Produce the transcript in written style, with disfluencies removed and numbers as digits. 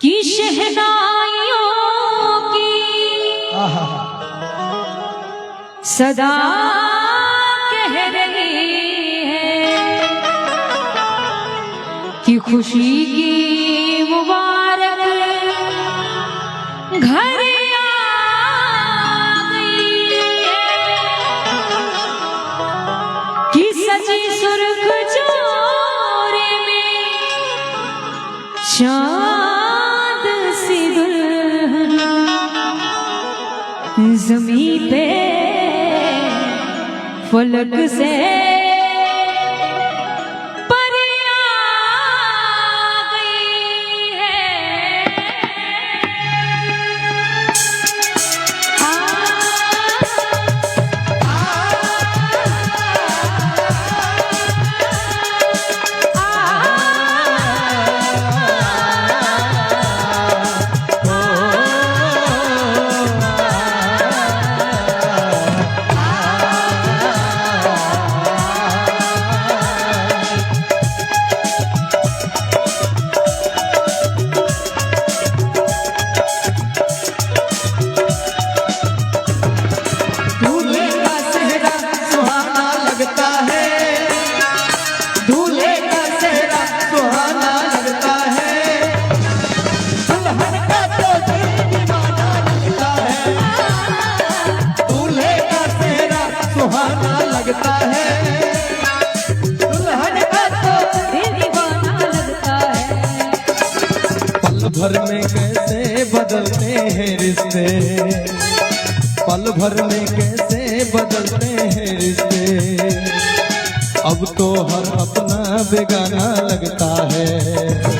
कि शहनाइयों की सदा कह रही है कि खुशी की मुबारक घर आ गई है, कि सजी सुर्ख जोरे में चांद सी दुल्हन ज़मीं पे फलक से लगता है, दुल्हन का तो दिल दीवाना लगता है। पल भर में कैसे बदलते हैं रिश्ते, पल भर में कैसे बदलते हैं रिश्ते, अब तो हर अपना बेगाना लगता है।